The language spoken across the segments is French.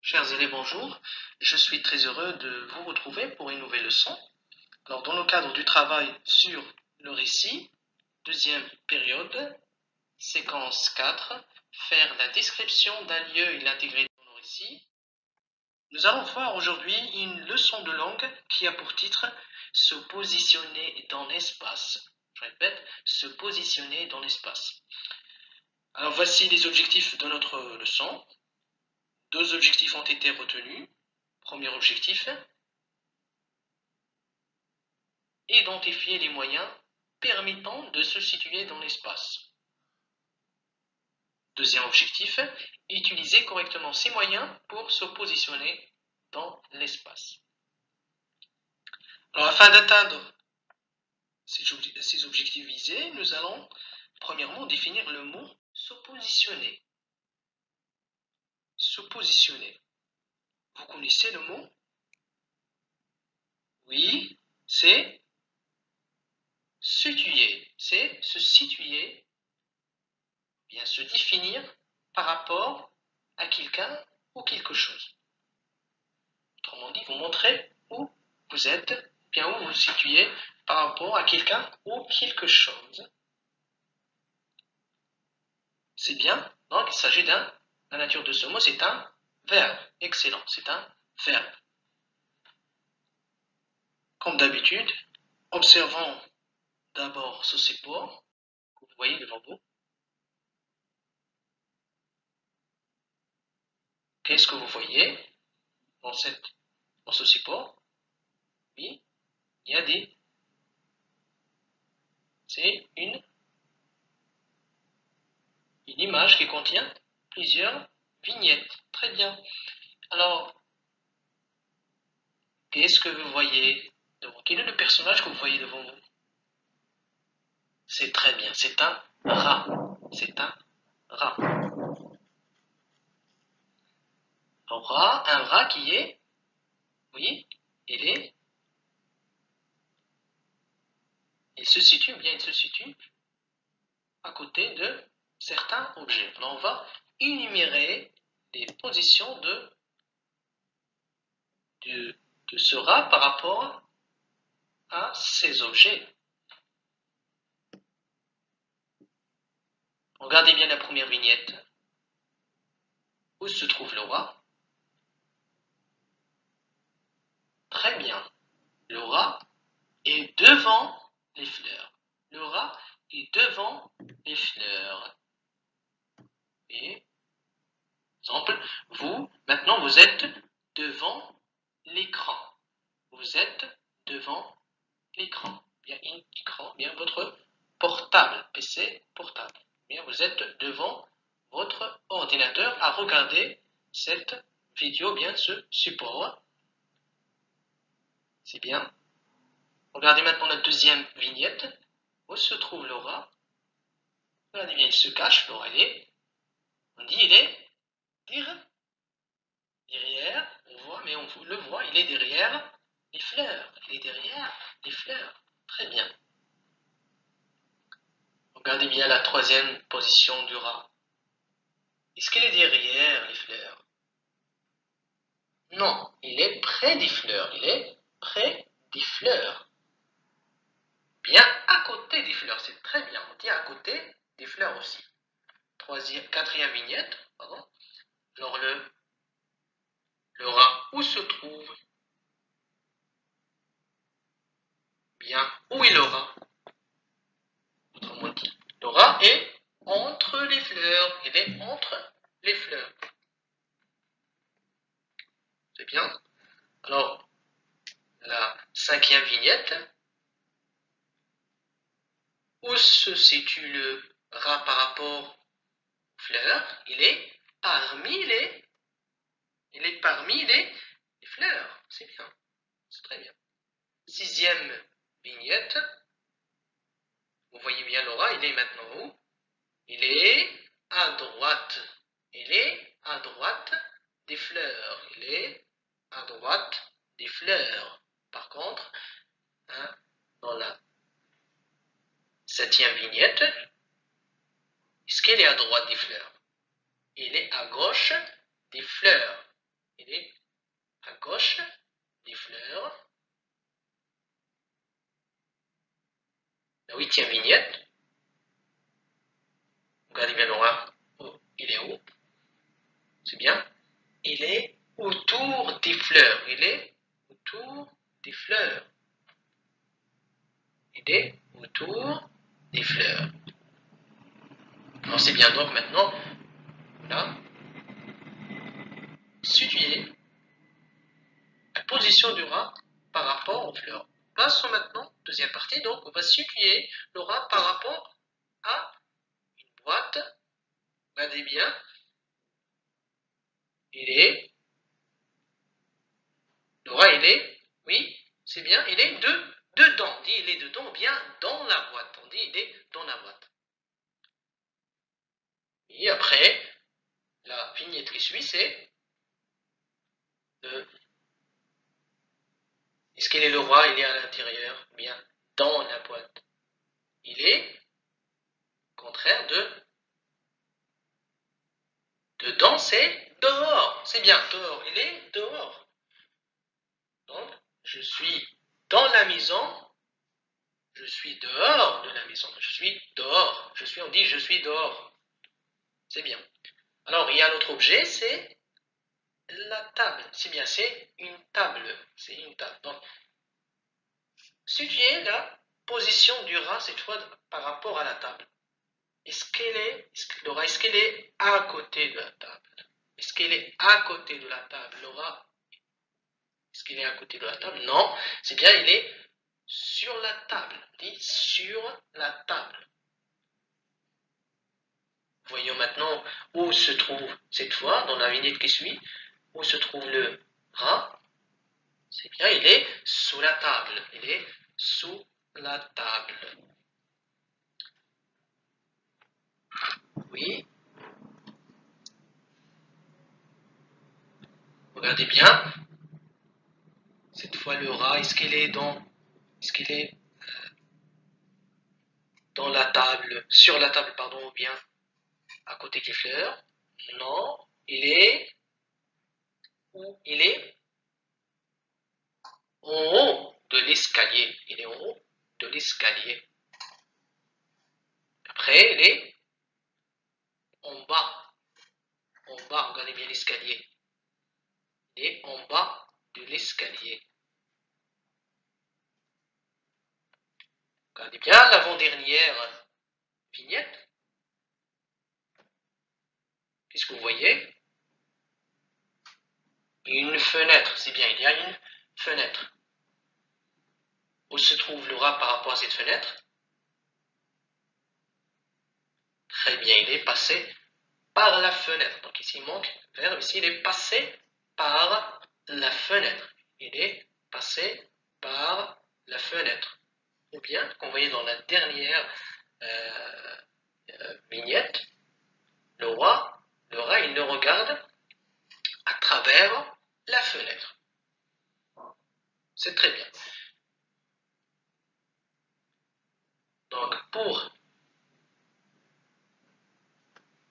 Chers élèves, bonjour. Je suis très heureux de vous retrouver pour une nouvelle leçon. Alors, dans le cadre du travail sur le récit, deuxième période, séquence 4, faire la description d'un lieu et l'intégrer dans le récit. Nous allons voir aujourd'hui une leçon de langue qui a pour titre « Se positionner dans l'espace ». Je répète, se positionner dans l'espace. Alors, voici les objectifs de notre leçon. Deux objectifs ont été retenus. Premier objectif, identifier les moyens permettant de se situer dans l'espace. Deuxième objectif, utiliser correctement ces moyens pour se positionner dans l'espace. Alors, afin d'atteindre ces objectifs visés, nous allons premièrement définir le mot se positionner. Se positionner. Vous connaissez le mot? Oui, c'est situer. C'est se situer, bien se définir par rapport à quelqu'un ou quelque chose. Autrement dit, vous montrez où vous êtes, bien où vous vous situez par rapport à quelqu'un ou quelque chose. C'est bien. Donc, il s'agit la nature de ce mot, c'est un verbe. Excellent, c'est un verbe. Comme d'habitude, observons d'abord ce support que vous voyez devant vous. Qu'est-ce que vous voyez dans ce support? Oui, il y a c'est une image qui contient plusieurs vignettes. Très bien. Alors, qu'est-ce que vous voyez devant vous? Quel est le personnage que vous voyez devant vous? C'est très bien, c'est un rat. C'est un rat. Un rat qui est, oui, il se situe à côté de certains objets. Alors, on va énumérer les positions de ce rat par rapport à ces objets. Regardez bien la première vignette. Où se trouve le rat? Très bien. Le rat est devant les fleurs. Le rat est devant les fleurs. Et, exemple, maintenant, vous êtes devant l'écran. Vous êtes devant l'écran. Bien, écran, bien votre portable, PC portable. Bien, vous êtes devant votre ordinateur à regarder cette vidéo, bien ce support. C'est bien. Regardez maintenant la deuxième vignette. Où se trouve le rat? Regardez bien, il se cache. Alors, on dit il est derrière. On voit, mais on le voit, il est derrière les fleurs. Il est derrière les fleurs. Très bien. Regardez bien la troisième position du rat. Est-ce qu'il est derrière les fleurs? Non, il est près des fleurs. Il est près des fleurs. Bien à côté des fleurs. C'est très bien. On dit à côté des fleurs aussi. Quatrième vignette. Pardon. Alors le rat, où se trouve? Bien, où est le rat? Autrement dit, le rat est entre les fleurs. Il est entre les fleurs. C'est bien. Alors, la cinquième vignette. Où se situe le rat par rapport aux fleurs? Il est parmi les fleurs. C'est bien. C'est très bien. Sixième vignette. Vous voyez bien le rat, il est maintenant où? Il est à droite. Il est à droite des fleurs. Il est à droite des fleurs. Par contre, dans la septième vignette, est-ce qu'il est à droite des fleurs? Il est à gauche des fleurs. 8e vignette. Regardez bien l'aura. Oh, il est où? C'est bien. Il est autour des fleurs. Il est autour des fleurs. Il est autour des fleurs. Alors c'est bien, donc maintenant, là, situer la position du rat par rapport aux fleurs. Passons maintenant, deuxième partie, donc on va situer le rat par rapport à une boîte. Regardez bien, le rat il est, oui, c'est bien, il est dedans. On dit il est dedans ou bien dans la boîte. On dit il est dans la boîte. Et après, la vignette qui suit, c'est est-ce qu'il est le roi, il est à l'intérieur, ou bien dans la boîte. Il est contraire de dedans, c'est dehors. C'est bien, dehors. Il est dehors. Donc, je suis dans la maison. Je suis dehors de la maison. Je suis dehors. On dit je suis dehors. C'est bien. Alors, il y a un autre objet, c'est la table. C'est bien, c'est une table. C'est une table. Donc, situer la position du rat, cette fois, par rapport à la table. Est-ce qu'elle est à côté de la table? Est-ce qu'elle est à côté de la table? Laura, est-ce qu'il est à côté de la table? Non, c'est bien, il est sur la table. Dit sur la table. Voyons maintenant où se trouve, cette fois, dans la vignette qui suit, où se trouve le rat. C'est bien, il est sous la table. Il est sous la table. Oui. Regardez bien. Cette fois, le rat, est-ce qu'il est dans la table, sur la table, pardon, ou bien à côté des fleurs? Non, il est où? Il est en haut de l'escalier. Il est en haut de l'escalier. Après, il est en bas. En bas, regardez bien l'escalier. Il est en bas de l'escalier. Regardez bien l'avant-dernière vignette. Qu'est-ce que vous voyez? Une fenêtre, c'est bien, il y a une fenêtre. Où se trouve le rat par rapport à cette fenêtre? Très bien, il est passé par la fenêtre. Donc ici il manque un verbe, ici il est passé par la fenêtre. Il est passé par la fenêtre. Ou bien, comme vous voyez dans la dernière vignette, le rat, il le regarde à travers la fenêtre. C'est très bien. Donc, pour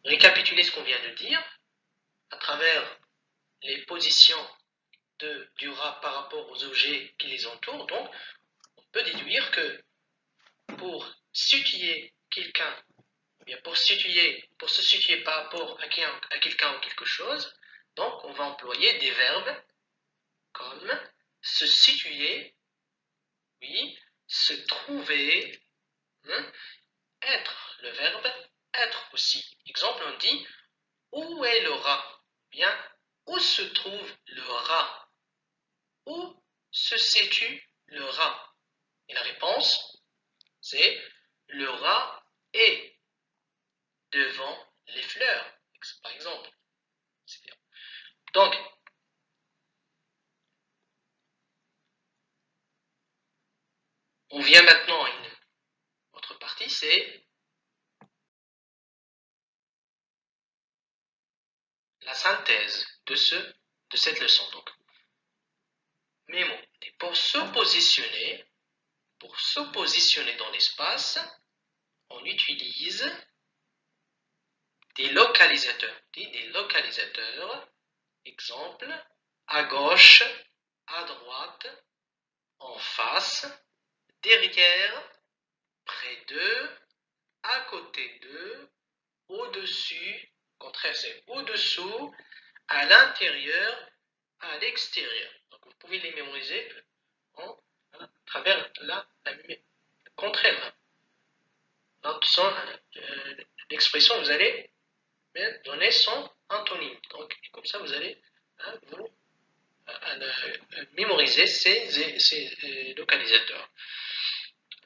récapituler ce qu'on vient de dire, à travers les positions du rat par rapport aux objets qui les entourent, donc, on peut déduire que pour situer quelqu'un, bien pour se situer par rapport à quelqu'un ou quelque chose, donc on va employer des verbes comme se situer, oui, se trouver, hein, être, le verbe être aussi. Exemple, on dit où est le rat? Bien, où se trouve le rat? Où se situe le rat? Et la réponse, c'est le rat est devant les fleurs, par exemple. Donc, on vient maintenant à une autre partie, c'est la synthèse de cette leçon. Donc, mes mots. Et pour se positionner dans l'espace, on utilise des localisateurs. Des localisateurs, exemple, à gauche, à droite, en face, derrière, près d'eux, à côté d'eux, au-dessus, au contraire c'est au-dessous, à l'intérieur, à l'extérieur. Donc vous pouvez les mémoriser à travers la contraire. L'expression, vous allez donner son antonyme. Donc comme ça vous allez vous mémoriser ces localisateurs.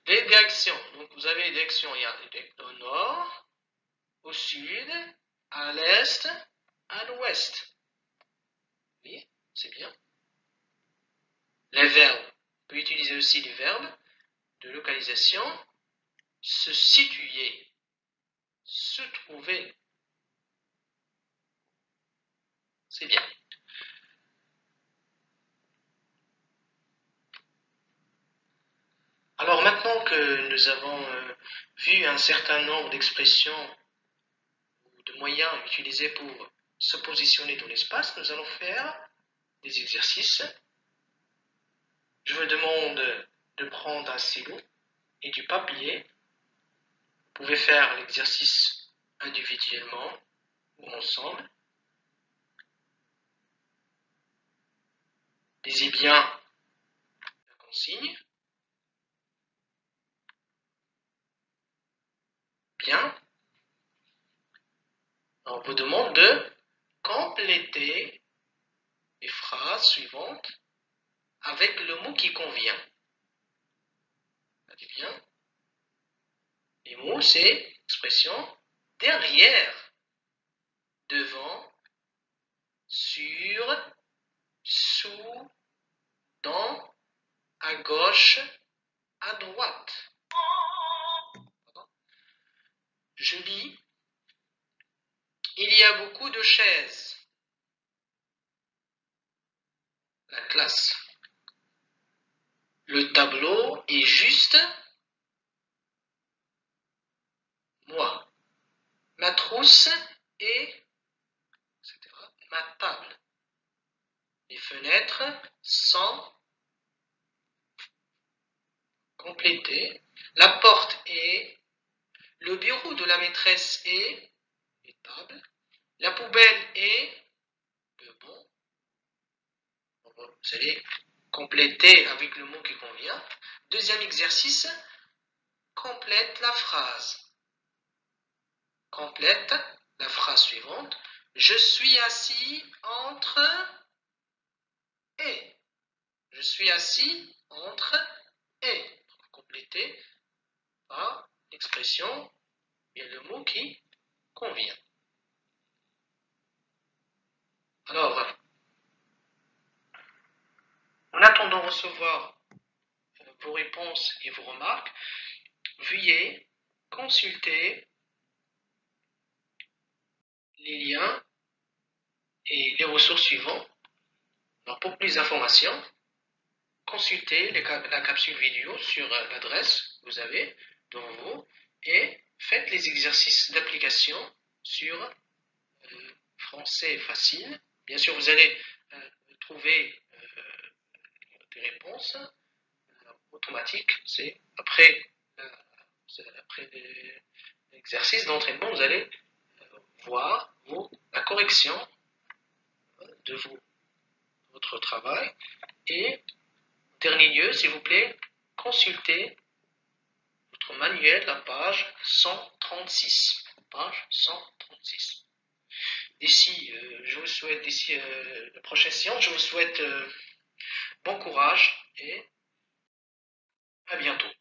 Les directions. Donc vous avez les directions, il y a au nord, au sud, à l'est, à l'ouest. Oui, c'est bien. Les verbes. On peut utiliser aussi les verbes de localisation. Se situer, se trouver. C'est bien. Alors maintenant que nous avons vu un certain nombre d'expressions ou de moyens utilisés pour se positionner dans l'espace, nous allons faire des exercices. Je vous demande de prendre un stylo et du papier. Vous pouvez faire l'exercice individuellement ou ensemble. Lisez bien la consigne. Bien. On vous demande de compléter les phrases suivantes avec le mot qui convient. Regardez bien. Les mots, c'est l'expression derrière, devant, sur, sous, dans, à gauche, à droite. Je lis. Il y a beaucoup de chaises. La classe. Le tableau est juste moi. Ma trousse est, etc. Ma table. Les fenêtres sont complétées. La porte est. Le bureau de la maîtresse est. Les tables. La poubelle est. Le bon. Vous allez compléter avec le mot qui convient. Deuxième exercice. Complète la phrase. Complète la phrase suivante. Je suis assis entre et. Je suis assis entre et. Complétez par l'expression et le mot qui convient. Alors, en attendant de recevoir vos réponses et vos remarques, veuillez consulter les liens et les ressources suivantes. Alors, pour plus d'informations, consultez la capsule vidéo sur l'adresse que vous avez devant vous et faites les exercices d'application sur français facile. Bien sûr, vous allez trouver des réponses automatiques. C'est après l'exercice d'entraînement, vous allez voir la correction de votre travail. Et en dernier lieu, s'il vous plaît, consultez votre manuel, la page 136. Page 136. D'ici la prochaine séance, je vous souhaite bon courage et à bientôt.